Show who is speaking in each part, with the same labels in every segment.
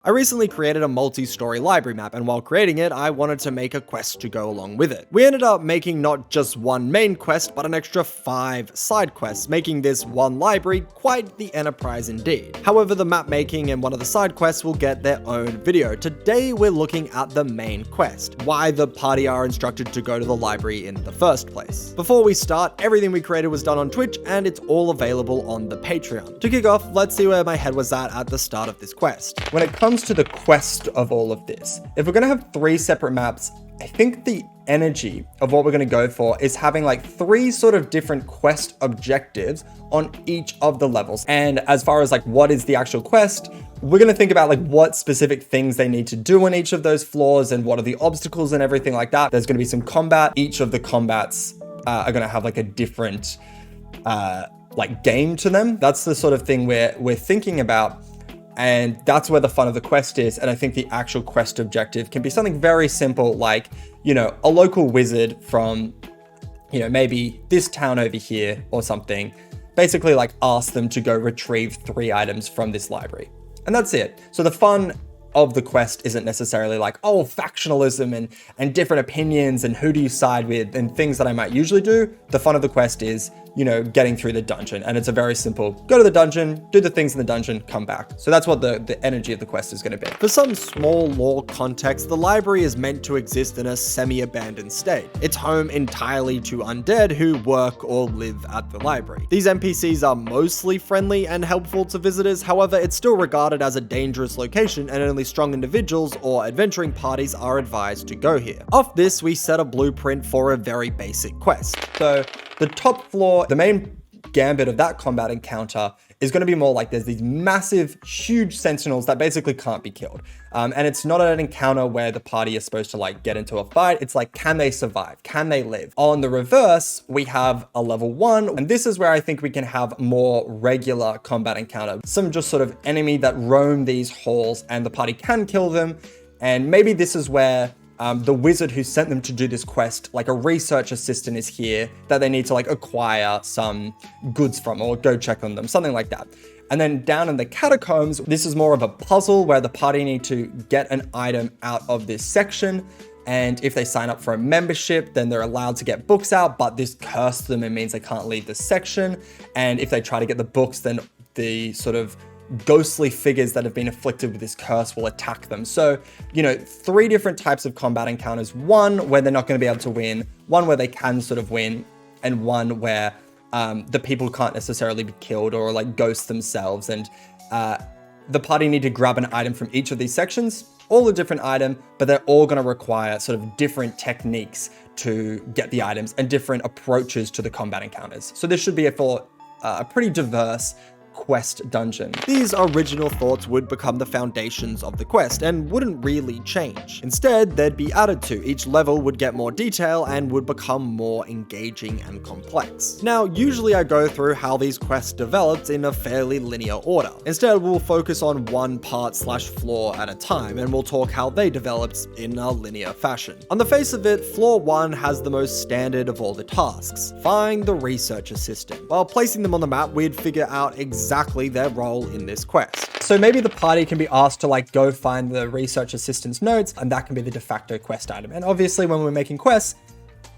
Speaker 1: I recently created a multi-story library map, and while creating it, I wanted to make a quest to go along with it. We ended up making not just one main quest, but an extra 5 side quests, making this one library quite the enterprise indeed. However, the map making and one of the side quests will get their own video. Today, we're looking at the main quest, why the party are instructed to go to the library in the first place. Before we start, everything we created was done on Twitch, and it's all available on the Patreon. To kick off, let's see where my head was at the start of this quest.
Speaker 2: When it comes to the quest of all of this, if we're going to have 3 separate maps, I think the energy of what we're going to go for is having like 3 sort of different quest objectives on each of the levels. And as far as like what is the actual quest, we're going to think about like what specific things they need to do on each of those floors and what are the obstacles and everything like that. There's going to be some combat. Each of the combats are going to have like a different like game to them. That's the sort of thing we're thinking about. And that's where the fun of the quest is. And I think the actual quest objective can be something very simple, like, you know, a local wizard from, you know, maybe this town over here or something, basically like ask them to go retrieve 3 items from this library. And that's it. So the fun of the quest isn't necessarily like, oh, factionalism and different opinions and who do you side with and things that I might usually do. The fun of the quest is, you know, getting through the dungeon. And it's a very simple, go to the dungeon, do the things in the dungeon, come back. So that's what the energy of the quest is going to be.
Speaker 1: For some small lore context, the library is meant to exist in a semi-abandoned state. It's home entirely to undead who work or live at the library. These NPCs are mostly friendly and helpful to visitors. However, it's still regarded as a dangerous location, and only strong individuals or adventuring parties are advised to go here. Off this, we set a blueprint for a very basic quest.
Speaker 2: So the top floor, the main gambit of that combat encounter is going to be more like there's these massive, huge sentinels that basically can't be killed. And it's not an encounter where the party is supposed to like get into a fight. It's like, can they survive? Can they live? On the reverse, we have a level 1. And this is where I think we can have more regular combat encounter. Some just sort of enemy that roam these halls and the party can kill them. And maybe this is where the wizard who sent them to do this quest, like a research assistant is here that they need to like acquire some goods from or go check on them, something like that. And then down in the catacombs, this is more of a puzzle where the party need to get an item out of this section. And if they sign up for a membership, then they're allowed to get books out, but this curses them and means they can't leave this section. And if they try to get the books, then the sort of ghostly figures that have been afflicted with this curse will attack them. So, you know, 3 different types of combat encounters. One where they're not going to be able to win, one where they can sort of win, and one where the people can't necessarily be killed or like ghosts themselves. And the party need to grab an item from each of these sections, all a different item, but they're all going to require sort of different techniques to get the items and different approaches to the combat encounters. So this should be a pretty diverse quest dungeon.
Speaker 1: These original thoughts would become the foundations of the quest and wouldn't really change. Instead, they'd be added to. Each level would get more detail and would become more engaging and complex. Now, usually I go through how these quests developed in a fairly linear order. Instead, we'll focus on one part/floor at a time, and we'll talk how they developed in a linear fashion. On the face of it, floor 1 has the most standard of all the tasks. Find the research assistant. While placing them on the map, we'd figure out exactly their role in this quest.
Speaker 2: So maybe the party can be asked to like go find the research assistant's notes, and that can be the de facto quest item. And obviously when we're making quests,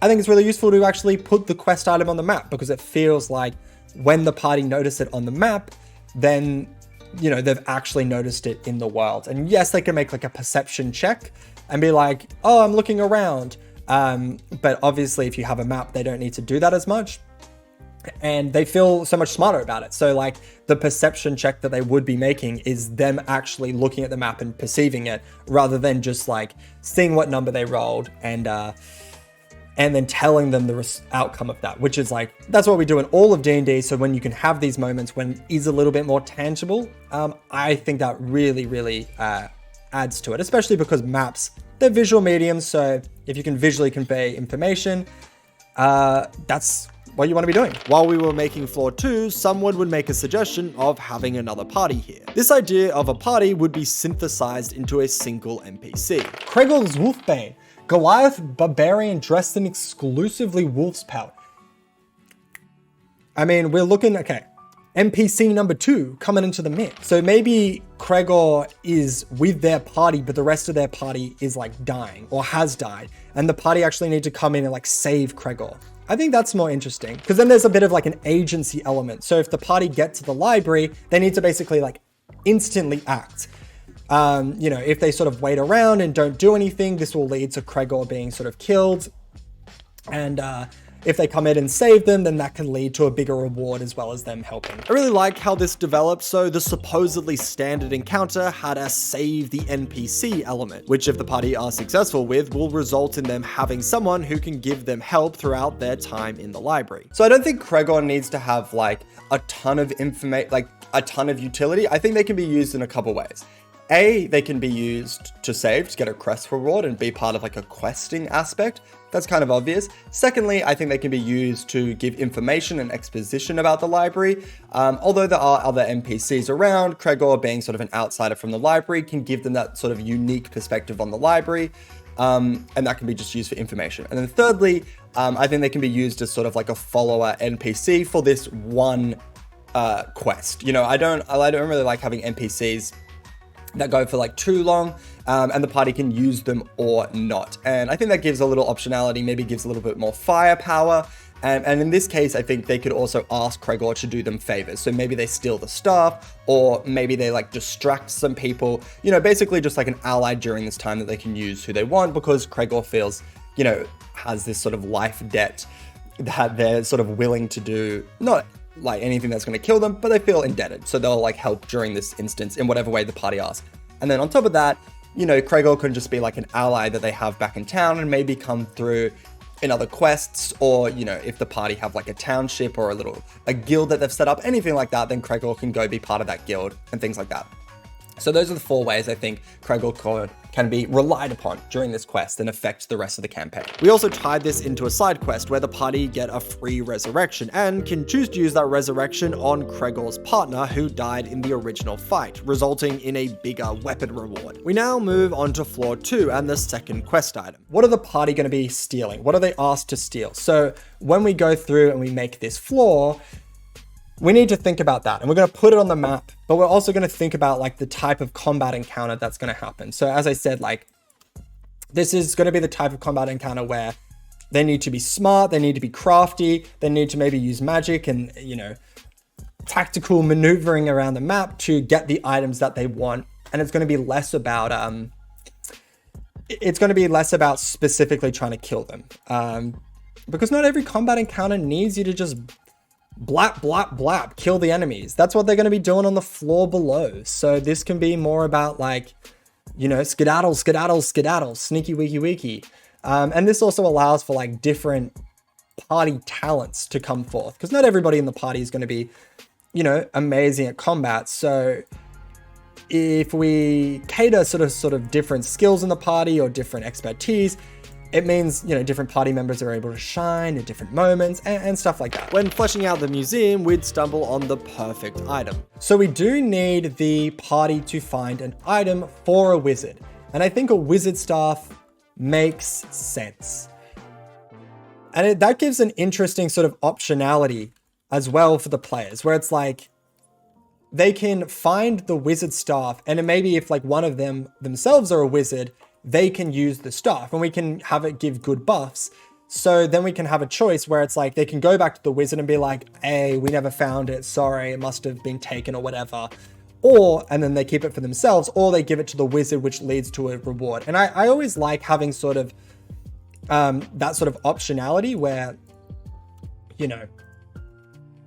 Speaker 2: I think it's really useful to actually put the quest item on the map, because it feels like when the party notice it on the map, then, you know, they've actually noticed it in the world. And yes, they can make like a perception check and be like, oh, I'm looking around. But obviously if you have a map, they don't need to do that as much. And they feel so much smarter about it. So like the perception check that they would be making is them actually looking at the map and perceiving it, rather than just like seeing what number they rolled and then telling them the outcome of that, which is like, that's what we do in all of D&D. So when you can have these moments when it is a little bit more tangible, I think that really adds to it, especially because maps, they're visual mediums. So if you can visually convey information, that's what you want to be doing.
Speaker 1: While we were making floor 2, someone would make a suggestion of having another party here. This idea of a party would be synthesized into a single NPC.
Speaker 2: Kregel's Wolfbane, Goliath barbarian dressed in exclusively wolf's power. I mean, we're looking, okay, NPC number 2 coming into the mix. So maybe Gregor is with their party, but the rest of their party is like dying or has died. And the party actually need to come in and like save Gregor. I think that's more interesting because then there's a bit of like an agency element. So if the party get to the library, they need to basically like instantly act. You know, if they sort of wait around and don't do anything, this will lead to Gregor being sort of killed. And if they come in and save them, then that can lead to a bigger reward as well as them helping.
Speaker 1: I really like how this developed. So the supposedly standard encounter had a save the NPC element, which if the party are successful with, will result in them having someone who can give them help throughout their time in the library.
Speaker 2: So I don't think Gregor needs to have like a ton of information, like a ton of utility. I think they can be used in a couple ways. A, they can be used to save, to get a quest reward and be part of like a questing aspect. That's kind of obvious. Secondly, I think they can be used to give information and exposition about the library. Although there are other NPCs around, Gregor being sort of an outsider from the library can give them that sort of unique perspective on the library. And that can be just used for information. And then thirdly, I think they can be used as sort of like a follower NPC for this one quest. You know, I don't really like having NPCs that go for like too long, and the party can use them or not. And I think that gives a little optionality, maybe gives a little bit more firepower. And in this case, I think they could also ask Gregor to do them favors. So maybe they steal the staff, or maybe they like distract some people, you know, basically just like an ally during this time that they can use who they want, because Gregor feels, you know, has this sort of life debt that they're sort of willing to do, not like anything that's going to kill them, but they feel indebted. So they'll like help during this instance in whatever way the party asks. And then on top of that, you know, Gregor can just be like an ally that they have back in town and maybe come through in other quests, or, you know, if the party have like a township or a guild that they've set up, anything like that, then Gregor can go be part of that guild and things like that. So those are the 4 ways I think Gregor can be relied upon during this quest and affect the rest of the campaign.
Speaker 1: We also tied this into a side quest where the party get a free resurrection and can choose to use that resurrection on Gregor's partner who died in the original fight, resulting in a bigger weapon reward. We now move on to floor 2 and the second quest item.
Speaker 2: What are the party going to be stealing? What are they asked to steal? So when we go through and we make this floor, we need to think about that, and we're going to put it on the map, but we're also going to think about like the type of combat encounter that's going to happen. So as I said, like this is going to be the type of combat encounter where they need to be smart, they need to be crafty, they need to maybe use magic and, you know, tactical maneuvering around the map to get the items that they want. And it's going to be less about specifically trying to kill them, because not every combat encounter needs you to just blap, blap, blap, kill the enemies. That's what they're going to be doing on the floor below. So this can be more about like, you know, skedaddle, skedaddle, skedaddle, sneaky, wiki, wiki. And this also allows for like different party talents to come forth, because not everybody in the party is going to be, you know, amazing at combat. So if we cater sort of different skills in the party or different expertise, it means, you know, different party members are able to shine at different moments and stuff like that.
Speaker 1: When fleshing out the museum, we'd stumble on the perfect item.
Speaker 2: So we do need the party to find an item for a wizard. And I think a wizard staff makes sense. And that gives an interesting sort of optionality as well for the players, where it's like, they can find the wizard staff, and maybe if like one of them themselves are a wizard, they can use the staff and we can have it give good buffs. So then we can have a choice where it's like, they can go back to the wizard and be like, hey, we never found it. Sorry, it must have been taken or whatever. And then they keep it for themselves, or they give it to the wizard, which leads to a reward. And I always like having sort of that sort of optionality where, you know,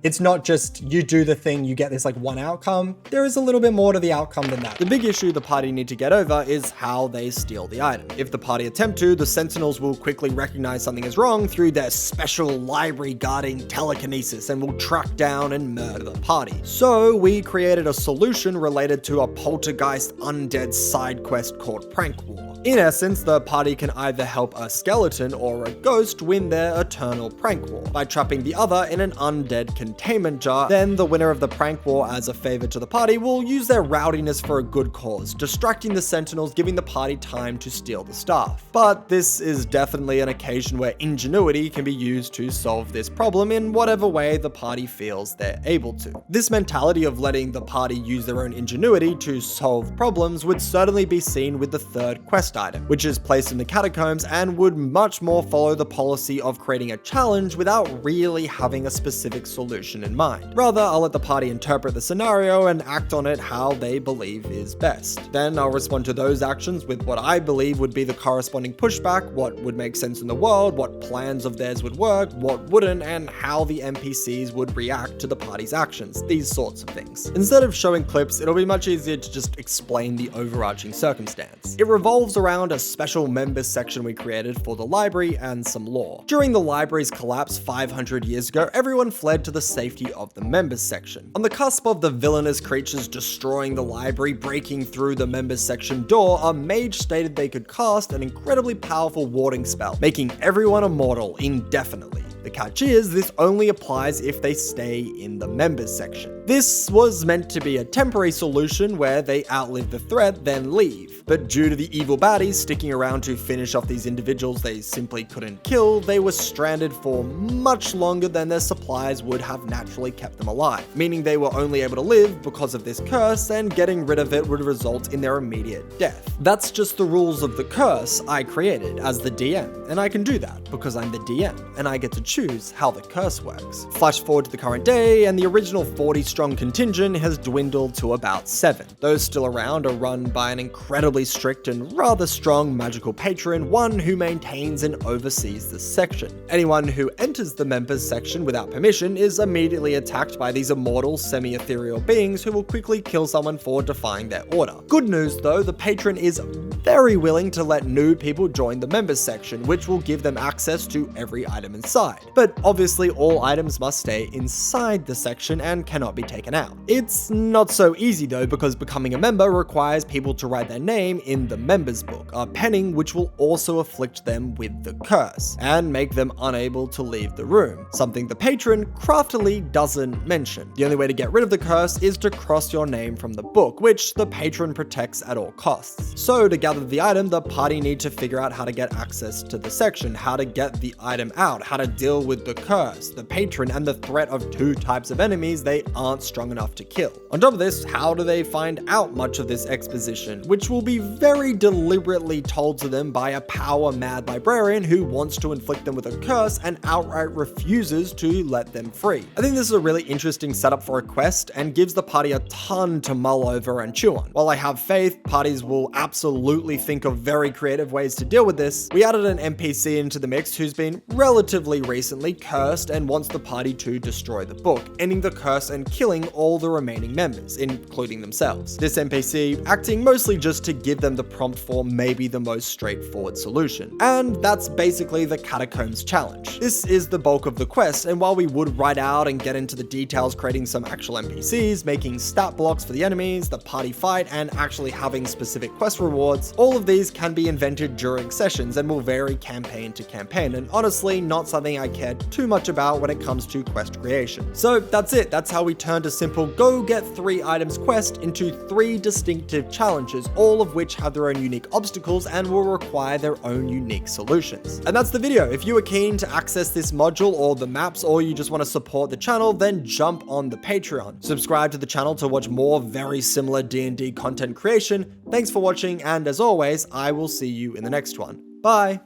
Speaker 2: it's not just you do the thing, you get this like one outcome. There is a little bit more to the outcome than that.
Speaker 1: The big issue the party need to get over is how they steal the item. If the party attempt to, the sentinels will quickly recognize something is wrong through their special library guarding telekinesis and will track down and murder the party. So we created a solution related to a poltergeist undead side quest called Prank War. In essence, the party can either help a skeleton or a ghost win their eternal prank war by trapping the other in an undead containment jar. Then the winner of the prank war, as a favor to the party, will use their rowdiness for a good cause, distracting the sentinels, giving the party time to steal the staff. But this is definitely an occasion where ingenuity can be used to solve this problem in whatever way the party feels they're able to. This mentality of letting the party use their own ingenuity to solve problems would certainly be seen with the third quest item, which is placed in the Catacombs and would much more follow the policy of creating a challenge without really having a specific solution in mind. Rather, I'll let the party interpret the scenario and act on it how they believe is best. Then I'll respond to those actions with what I believe would be the corresponding pushback, what would make sense in the world, what plans of theirs would work, what wouldn't, and how the NPCs would react to the party's actions, these sorts of things. Instead of showing clips, it'll be much easier to just explain the overarching circumstance. It revolves around a special members section we created for the library and some lore. During the library's collapse 500 years ago, everyone fled to the safety of the members section. On the cusp of the villainous creatures destroying the library, breaking through the members section door, a mage stated they could cast an incredibly powerful warding spell, making everyone immortal indefinitely. The catch is, this only applies if they stay in the members section. This was meant to be a temporary solution where they outlive the threat, then leave. But due to the evil baddies sticking around to finish off these individuals they simply couldn't kill, they were stranded for much longer than their supplies would have naturally kept them alive, meaning they were only able to live because of this curse, and getting rid of it would result in their immediate death. That's just the rules of the curse I created as the DM, and I can do that because I'm the DM, and I get to choose how the curse works. Flash forward to the current day, and the original 40-strong contingent has dwindled to about 7. Those still around are run by an incredibly strict and rather strong magical patron, one who maintains and oversees the section. Anyone who enters the members section without permission is immediately attacked by these immortal, semi-ethereal beings who will quickly kill someone for defying their order. Good news though, the patron is very willing to let new people join the members section, which will give them access to every item inside. But obviously all items must stay inside the section and cannot be taken out. It's not so easy though, because becoming a member requires people to write their name in the members book, a penning which will also afflict them with the curse and make them unable to leave the room, something the patron craftily doesn't mention. The only way to get rid of the curse is to cross your name from the book, which the patron protects at all costs. So to gather the item, the party need to figure out how to get access to the section, how to get the item out, how to deal with the curse, the patron, and the threat of 2 types of enemies they aren't strong enough to kill. On top of this, how do they find out much of this exposition, which will be very deliberately told to them by a power-mad librarian who wants to inflict them with a curse and outright refuses to let them free. I think this is a really interesting setup for a quest and gives the party a ton to mull over and chew on. While I have faith parties will absolutely think of very creative ways to deal with this, we added an NPC into the mix who's been relatively recently cursed and wants the party to destroy the book, ending the curse and killing all the remaining members, including themselves. This NPC acting mostly just to give them the prompt for maybe the most straightforward solution. And that's basically the Catacombs challenge. This is the bulk of the quest, and while we would write out and get into the details creating some actual NPCs, making stat blocks for the enemies, the party fight, and actually having specific quest rewards, all of these can be invented during sessions and will vary campaign to campaign, and honestly not something I cared too much about when it comes to quest creation. So that's it, that's how we turned a simple go get 3 items quest into 3 distinctive challenges, all of which have their own unique obstacles and will require their own unique solutions. And that's the video. If you are keen to access this module or the maps, or you just want to support the channel, then jump on the Patreon. Subscribe to the channel to watch more very similar D&D content creation. Thanks for watching, and as always, I will see you in the next one. Bye!